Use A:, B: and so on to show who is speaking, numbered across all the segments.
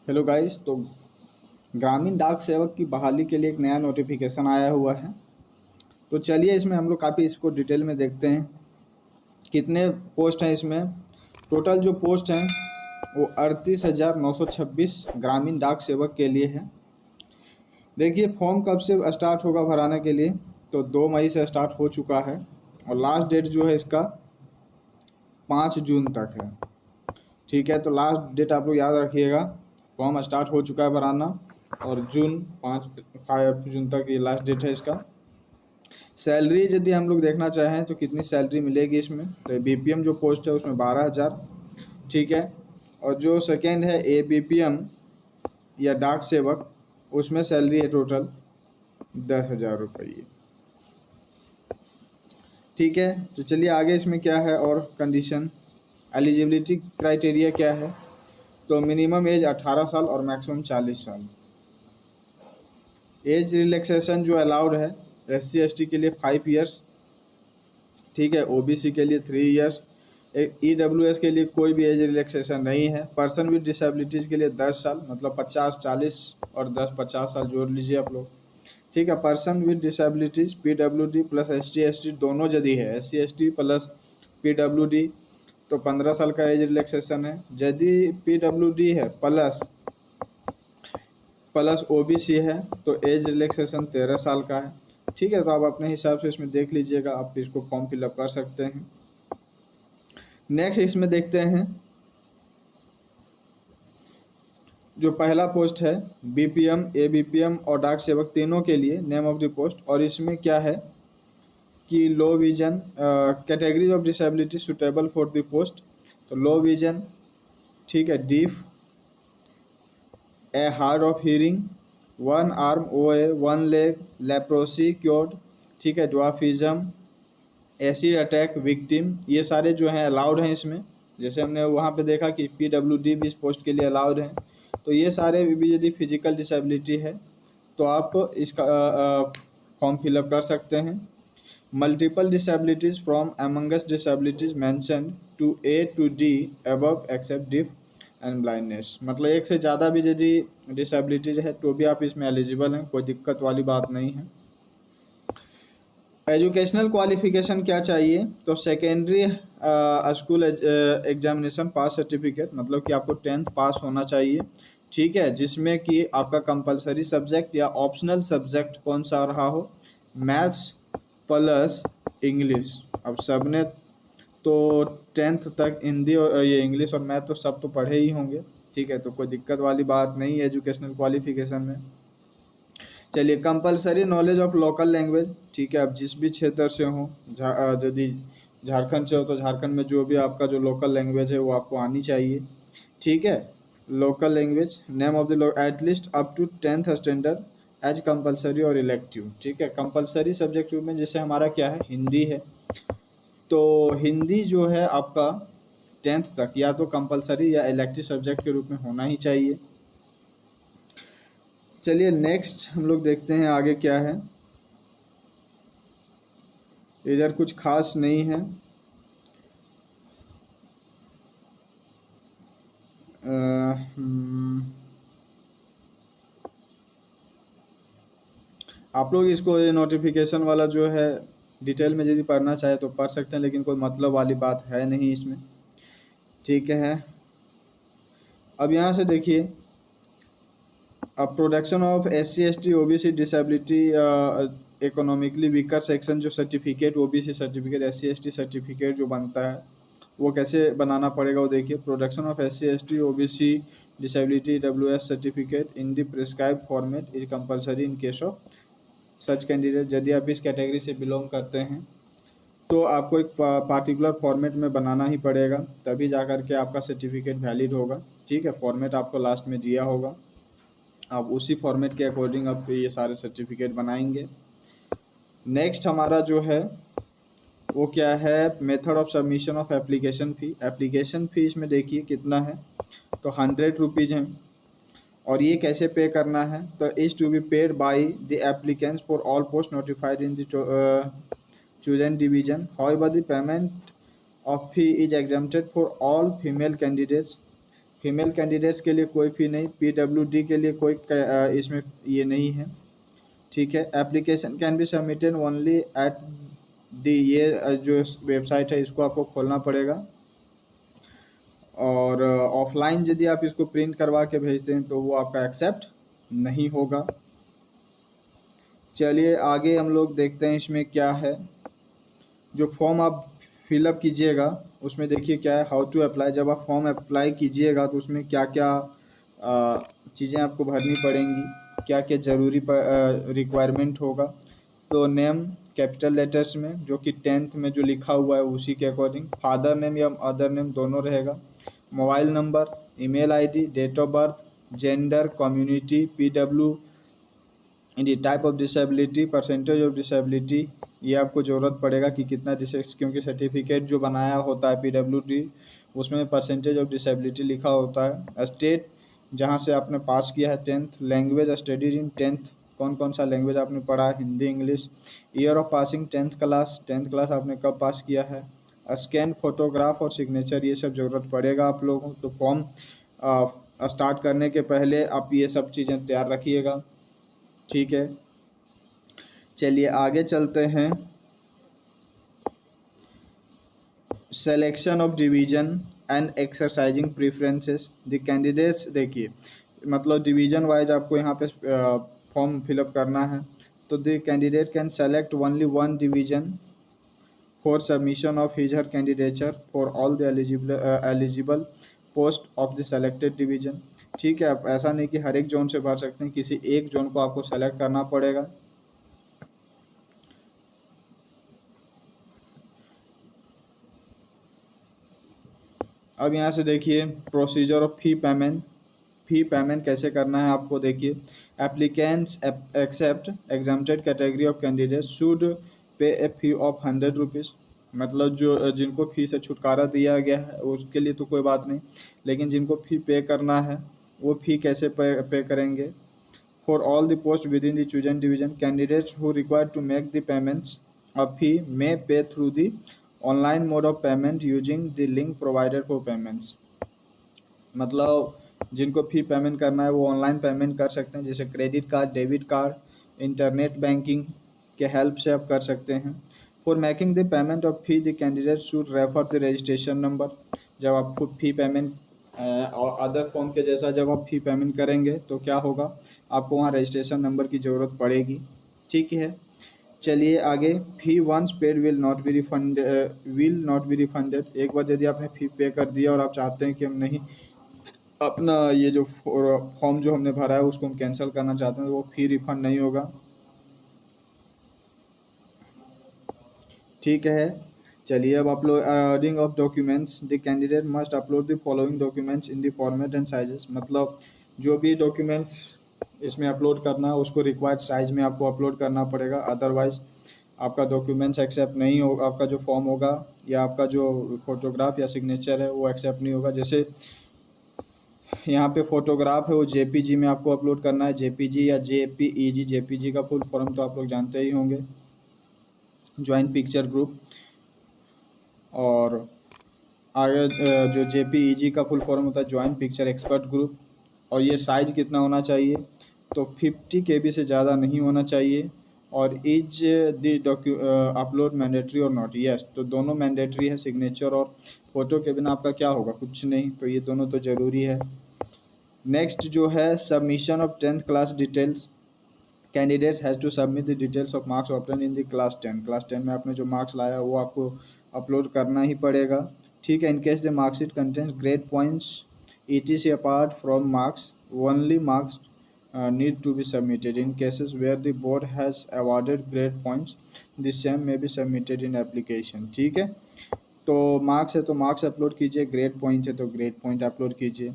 A: Hello guys. तो ग्रामीण डाक सेवक की बहाली के लिए एक नया नोटिफिकेशन आया हुआ है। तो चलिए इसमें हम लोग काफ़ी इसको डिटेल में देखते हैं कितने पोस्ट हैं इसमें। टोटल जो पोस्ट हैं वो 38,926 ग्रामीण डाक सेवक के लिए है। देखिए फॉर्म कब से स्टार्ट होगा भराने के लिए, तो 2 मई से स्टार्ट हो चुका है और लास्ट डेट जो है इसका 5 जून तक है। ठीक है, तो लास्ट डेट आप लोग याद रखिएगा। फॉर्म स्टार्ट हो चुका है भराना और 5 जून तक ये लास्ट डेट है इसका। सैलरी यदि हम लोग देखना चाहें तो कितनी सैलरी मिलेगी इसमें, तो बीपीएम जो पोस्ट है उसमें 12,000। ठीक है, और जो सेकेंड है एबीपीएम या डाक सेवक, उसमें सैलरी है टोटल 10,000 रुपये। ठीक है, तो चलिए आगे इसमें क्या है और कंडीशन, एलिजिबिलिटी क्राइटेरिया क्या है। तो मिनिमम एज 18 साल और मैक्सिमम 40 साल। एज रिलैक्सेशन जो अलाउड है SC ST के लिए 5 इयर्स। ठीक है, OBC के लिए 3 इयर्स। EWS के लिए कोई भी एज रिलैक्सेशन नहीं है। पर्सन विद डिसेबिलिटीज़ के लिए 10 साल, मतलब 50 40 और 10 50 साल जोड़ लीजिए आप लोग। ठीक है, person with disabilities PWD plus ST ST दोनों यदि है, SC ST प्लस PWD तो 15 साल का एज रिलैक्सेशन है। यदि PWD है प्लस OBC है तो एज रिलैक्सेशन 13 साल का है। ठीक है, तो आप अपने हिसाब से इसमें देख लीजिएगा, आप इसको फॉर्म फिलअप कर सकते हैं। नेक्स्ट इसमें देखते हैं जो पहला पोस्ट है BPM ABPM और डाक सेवक तीनों के लिए नेम ऑफ द पोस्ट। और इसमें क्या है कि low vision, categories of disability suitable for the post. तो लो विजन, ठीक है, deaf, a hard of hearing, 1 arm OA, 1 leg, leprosy cured, ठीक है, ड्वार्फिज्म, एसिड अटैक विक्टिम, ये सारे जो हैं अलाउड हैं इसमें। जैसे हमने वहाँ पे देखा कि PWD भी इस पोस्ट के लिए अलाउड हैं। तो ये सारे भी यदि फिजिकल डिसेबिलिटी है तो आप इसका फॉर्म फिलअप कर सकते हैं। Multiple disabilities from amongst disabilities mention to A to D above except deaf and blindness, मतलब एक से ज़्यादा भी यदि डिसेबिलिटीज है तो भी आप इसमें एलिजिबल हैं, कोई दिक्कत वाली बात नहीं है। एजुकेशनल क्वालिफिकेशन क्या चाहिए, तो सेकेंडरी स्कूल एग्जामिनेशन पास सर्टिफिकेट, मतलब कि आपको 10th पास होना चाहिए। ठीक है, जिसमें कि आपका कंपलसरी सब्जेक्ट या ऑप्शनल सब्जेक्ट कौन सा रहा हो, मैथ्स प्लस इंग्लिश। अब सबने तो 10th तक हिंदी और ये इंग्लिश और मैथ तो सब तो पढ़े ही होंगे। ठीक है, तो कोई दिक्कत वाली बात नहीं है एजुकेशनल क्वालिफिकेशन में। चलिए, compulsory knowledge of local language. ठीक है, अब जिस भी क्षेत्र से हो, यदि झारखंड से हो तो झारखंड में जो भी आपका जो लोकल लैंग्वेज है वो आपको आनी चाहिए। ठीक है, local language, name of the at least up to 10th standard as compulsory और इलेक्टिव। ठीक है, कंपलसरी सब्जेक्ट में जैसे हमारा क्या है, हिंदी है, तो हिंदी जो है आपका 10th तक या तो कंपलसरी या इलेक्टिव सब्जेक्ट के रूप में होना ही चाहिए। चलिए नेक्स्ट हम लोग देखते हैं आगे क्या है। इधर कुछ खास नहीं है। आप लोग इसको ये नोटिफिकेशन वाला जो है डिटेल में यदि पढ़ना चाहे तो पढ़ सकते हैं, लेकिन कोई मतलब वाली बात है नहीं इसमें। ठीक है, अब यहाँ से देखिए, अब production of SC ST OBC disability economically weaker section जो certificate OBC certificate SC ST certificate जो बनता है वो कैसे बनाना पड़ेगा वो देखिए। Production of SC ST OBC disability WS certificate in the prescribe format is compulsory in case of such candidate. यदि आप इस कैटेगरी से बिलोंग करते हैं तो आपको एक पार्टिकुलर फॉर्मेट में बनाना ही पड़ेगा, तभी जा कर के आपका सर्टिफिकेट वैलिड होगा। ठीक है, फॉर्मेट आपको लास्ट में दिया होगा, आप उसी फॉर्मेट के अकॉर्डिंग आप ये सारे सर्टिफिकेट बनाएंगे। नेक्स्ट हमारा जो है वो क्या है, method of submission of application fee. Application fee इसमें देखिए कितना है, तो 100 रुपीज़ हैं। और ये कैसे पे करना है, तो is to be paid by the applicants for all post notified in the chosen division. However, the payment of fee is exempted for all female candidates female candidates के लिए कोई फ़ी नहीं, पीडब्ल्यूडी के लिए कोई इसमें ये नहीं है, ठीक है। Application can be submitted only at the, ये जो वेबसाइट है इसको आपको खोलना पड़ेगा, और ऑफलाइन यदि आप इसको प्रिंट करवा के भेजते हैं तो वो आपका एक्सेप्ट नहीं होगा। चलिए आगे हम लोग देखते हैं इसमें क्या है। जो फॉर्म आप फिलअप कीजिएगा उसमें देखिए क्या है, हाउ टू अप्लाई। जब आप फॉर्म अप्लाई कीजिएगा तो उसमें क्या क्या चीज़ें आपको भरनी पड़ेंगी, क्या क्या ज़रूरी रिक्वायरमेंट होगा। तो नेम कैपिटल लेटर्स में, जो कि 10th में जो लिखा हुआ है उसी के अकॉर्डिंग, फादर नेम या अदर नेम दोनों रहेगा, mobile number, email ID, date of birth, gender, community, PWD, type of disability, percentage of disability, ये आपको ज़रूरत पड़ेगा कि कितना क्योंकि सर्टिफिकेट जो बनाया होता है पीडब्ल्यूडी उसमें परसेंटेज ऑफ डिसेबिलिटी लिखा होता है। स्टेट जहाँ से आपने पास किया है 10th, language studies in 10th, कौन कौन सा लैंग्वेज आपने पढ़ा है, Hindi English, year of passing 10th class, 10th class आपने कब पास किया है, स्कैन फोटोग्राफ और सिग्नेचर, ये सब ज़रूरत पड़ेगा आप लोगों को। तो फॉर्म स्टार्ट करने के पहले आप ये सब चीज़ें तैयार रखिएगा, ठीक है। चलिए आगे चलते हैं। Selection of division and exercising preferences the candidates, देखिए मतलब डिवीज़न वाइज आपको यहाँ पे फॉर्म फिलअप करना है। तो the candidate can select only one division for submission of his her candidature for all the eligible post of the selected division, ठीक है। आप ऐसा नहीं कि हर एक जोन से भर सकते हैं, किसी एक जोन को आपको सेलेक्ट करना पड़ेगा। अब यहाँ से देखिए procedure of fee payment, fee payment कैसे करना है आपको। देखिए applicants except exempted category of candidate should pay a fee of 100 rupees, मतलब जो जिनको फ़ी से छुटकारा दिया गया है उसके लिए तो कोई बात नहीं, लेकिन जिनको फ़ी पे करना है वो फ़ी कैसे पे करेंगे। For all the post with in the chosen division, candidates who require to make the payments of fee may pay through the online mode of payment using the link provided for payments, मतलब जिनको फ़ी payment करना है वो online payment कर सकते हैं, जैसे credit card, debit card, internet banking के हेल्प से आप कर सकते हैं। For making the payment of fee the candidate should refer the registration number, जब आप खुद फ़ी पेमेंट और अदर फॉर्म के जैसा जब आप फ़ी पेमेंट करेंगे तो क्या होगा, आपको वहाँ रजिस्ट्रेशन नंबर की ज़रूरत पड़ेगी, ठीक है। चलिए आगे, fee once paid will not be refunded, एक बार यदि आपने फ़ी पे कर दिया और आप चाहते हैं कि हम नहीं अपना ये जो फॉर्म जो हमने भरा है उसको हम कैंसिल करना चाहते हैं तो वो फ़ी रिफंड नहीं होगा, ठीक है। चलिए अब uploading of documents, the candidate must upload the following documents in the format and sizes, मतलब जो भी डॉक्यूमेंट्स इसमें अपलोड करना है उसको रिक्वायर्ड साइज में आपको अपलोड करना पड़ेगा, अदरवाइज आपका डॉक्यूमेंट्स एक्सेप्ट नहीं होगा, आपका जो फॉर्म होगा या आपका जो फोटोग्राफ या सिग्नेचर है वो एक्सेप्ट नहीं होगा। जैसे यहाँ पे फोटोग्राफ है वो जेपीजी में आपको अपलोड करना है, जेपीजी या जेपीईजी, जेपीजी का फुल फॉर्म तो आप लोग जानते ही होंगे, ज्वाइंट पिक्चर ग्रुप, और आगे जो जेपीईजी का फुल फॉर्म होता है ज्वाइंट पिक्चर एक्सपर्ट ग्रुप। और ये साइज़ कितना होना चाहिए, तो 50 KB से ज़्यादा नहीं होना चाहिए। और इज द अपलोड मैंडेटरी और नॉट, यस, तो दोनों मैंडेटरी है, सिग्नेचर और फोटो के बिना आपका क्या होगा, कुछ नहीं, तो ये दोनों तो ज़रूरी है। नेक्स्ट जो है submission of 10th class details, candidates has to submit the details of marks obtain in the class 10, class 10 में आपने जो मार्क्स लाया वो आपको अपलोड करना ही पड़ेगा, ठीक है। In case the marksheet contains grade points ETC apart from marks, only marks need to be submitted. In cases where the board has awarded grade points, the same may be submitted in application, ठीक है। तो marks है तो marks upload कीजिए, grade point है तो grade point upload कीजिए।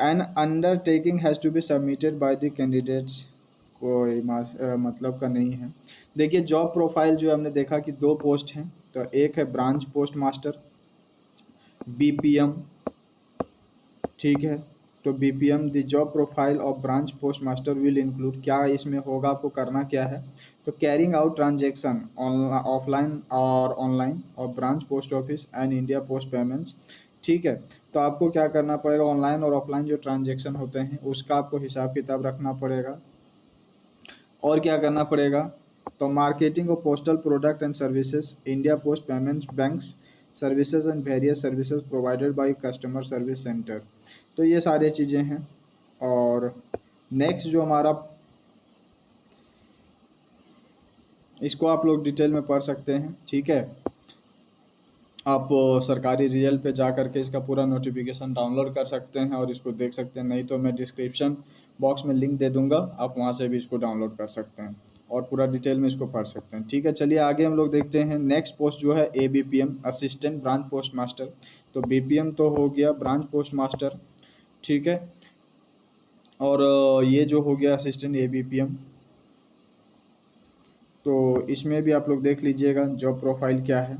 A: An undertaking has to be submitted by the candidates, कोई मतलब का नहीं है। देखिए जॉब प्रोफाइल जो हमने देखा कि 2 पोस्ट हैं, तो एक है ब्रांच पोस्ट मास्टर BPM, ठीक है। तो BPM the job profile of branch post master will include, क्या इसमें होगा, आपको करना क्या है, तो कैरिंग आउट ट्रांजेक्शन ऑफलाइन और ऑनलाइन और branch post office and India post payments, ठीक है। तो आपको क्या करना पड़ेगा, ऑनलाइन और ऑफलाइन जो ट्रांजेक्शन होते हैं उसका आपको हिसाब किताब रखना पड़ेगा। और क्या करना पड़ेगा, तो marketing of postal product and services, India post payments banks services and various services provided by customer service centre. तो ये सारी चीज़ें हैं। और नेक्स्ट जो हमारा, इसको आप लोग डिटेल में पढ़ सकते हैं, ठीक है। आप सरकारी रियल पे जा करके इसका पूरा नोटिफिकेशन डाउनलोड कर सकते हैं और इसको देख सकते हैं, नहीं तो मैं डिस्क्रिप्शन बॉक्स में लिंक दे दूंगा, आप वहां से भी इसको डाउनलोड कर सकते हैं और पूरा डिटेल में इसको पढ़ सकते हैं, ठीक है। चलिए आगे हम लोग देखते हैं। नेक्स्ट पोस्ट जो है ABPM, assistant branch post master. तो BPM तो हो गया ब्रांच पोस्ट मास्टर, ठीक है। और ये जो हो गया असिस्टेंट ABPM, तो इसमें भी आप लोग देख लीजिएगा जॉब प्रोफाइल क्या है।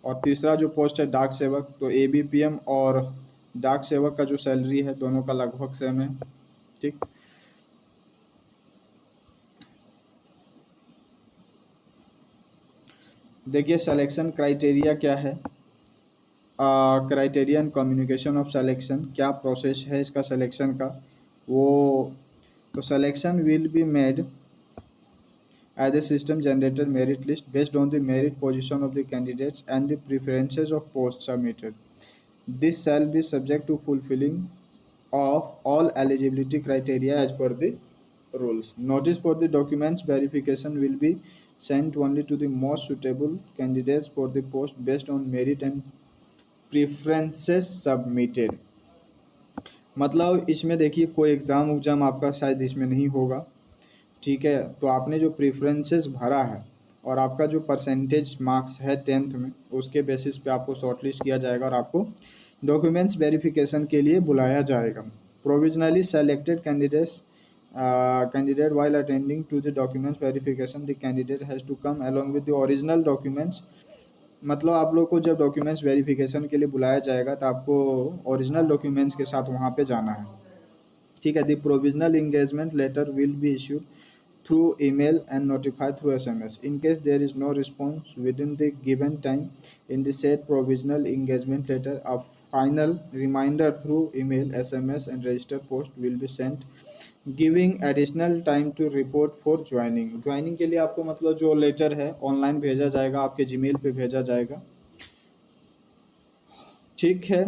A: और तीसरा जो पोस्ट है डाक सेवक, तो ABPM और डाक सेवक का जो सैलरी है दोनों का लगभग सेम है, ठीक। देखिए सिलेक्शन क्राइटेरिया क्या है, criteria and communication of selection, क्या प्रोसेस है इसका सिलेक्शन का वो। तो selection will be made as a system generated merit list based on the merit position of the candidates and the preferences of posts submitted. This shall be subject to fulfilling of all eligibility criteria as per the rules. Notice for the documents verification will be sent only to the most suitable candidates for the post based on merit and preferences submitted. मतलब इसमें देखिए कोई exam उग्जाम आपका शायद इसमें नहीं होगा, ठीक है। तो आपने जो प्रेफरेंसेस भरा है और आपका जो परसेंटेज मार्क्स है 10th में, उसके बेसिस पे आपको शॉर्टलिस्ट किया जाएगा और आपको डॉक्यूमेंट्स वेरिफिकेशन के लिए बुलाया जाएगा। Provisionally selected candidate while attending to the documents verification the candidate has to come along with the original documents. मतलब आप लोग को जब डॉक्यूमेंट्स वेरिफिकेशन के लिए बुलाया जाएगा तो आपको ओरिजिनल डॉक्यूमेंट्स के साथ वहाँ पे जाना है, ठीक है। The provisional engagement letter will be issued through email and notified through SMS. In case there is no response within the given time in the said provisional engagement letter, a final reminder through email, SMS and registered post will be sent, giving additional time to report for joining. Joining के लिए आपको मतलब जो letter है online भेजा जाएगा, आपके Gmail पे भेजा जाएगा, ठीक है।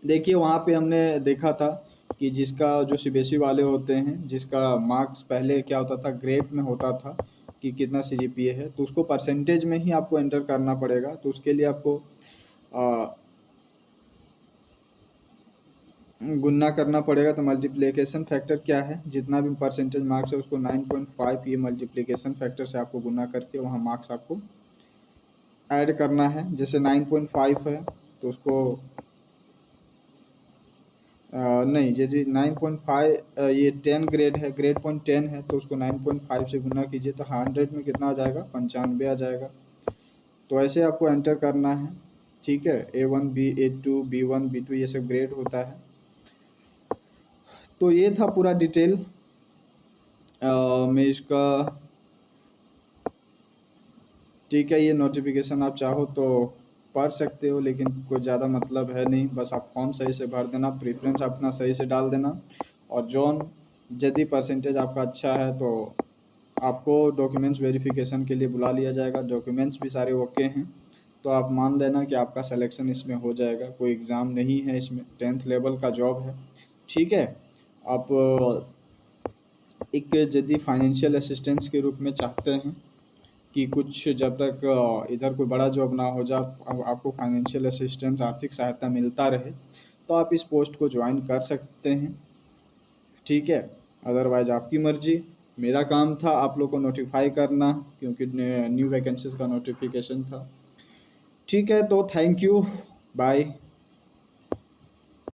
A: देखिए वहाँ पे हमने देखा था कि जिसका जो CBSE वाले होते हैं, जिसका मार्क्स पहले क्या होता था ग्रेड में होता था कि कितना CGPA है, तो उसको परसेंटेज में ही आपको एंटर करना पड़ेगा। तो उसके लिए आपको गुन्ना करना पड़ेगा। तो मल्टीप्लिकेशन फैक्टर क्या है, जितना भी परसेंटेज मार्क्स है उसको 9.5 ये मल्टीप्लिकेशन फैक्टर से आपको गुना करके वहाँ मार्क्स आपको ऐड करना है। जैसे 9.5 है तो उसको नहीं जी 9.5 ये 10 ग्रेड है, ग्रेड पॉइंट 10 है तो उसको 9.5 से गुना कीजिए तो 100 में कितना आ जाएगा, 95 आ जाएगा। तो ऐसे आपको एंटर करना है, ठीक है। A1 A2 B1 B2 ये सब ग्रेड होता है। तो ये था पूरा डिटेल में इसका, ठीक है। ये नोटिफिकेशन आप चाहो तो पढ़ सकते हो लेकिन कोई ज़्यादा मतलब है नहीं, बस आप फॉर्म सही से भर देना, प्रेफरेंस अपना सही से डाल देना और जॉन यदि परसेंटेज आपका अच्छा है तो आपको डॉक्यूमेंट्स वेरिफिकेशन के लिए बुला लिया जाएगा। डॉक्यूमेंट्स भी सारे ओके हैं तो आप मान लेना कि आपका सिलेक्शन इसमें हो जाएगा। कोई एग्ज़ाम नहीं है इसमें, 10th लेवल का जॉब है, ठीक है। आप एक यदि फाइनेंशियल असिस्टेंस के रूप में चाहते हैं कि कुछ जब तक इधर कोई बड़ा जॉब ना हो जाए आपको फाइनेंशियल असिस्टेंस आर्थिक सहायता मिलता रहे, तो आप इस पोस्ट को ज्वाइन कर सकते हैं, ठीक है। अदरवाइज आपकी मर्जी। मेरा काम था आप लोग को नोटिफाई करना क्योंकि न्यू वैकेंसीज का नोटिफिकेशन था, ठीक है। तो थैंक यू, बाय।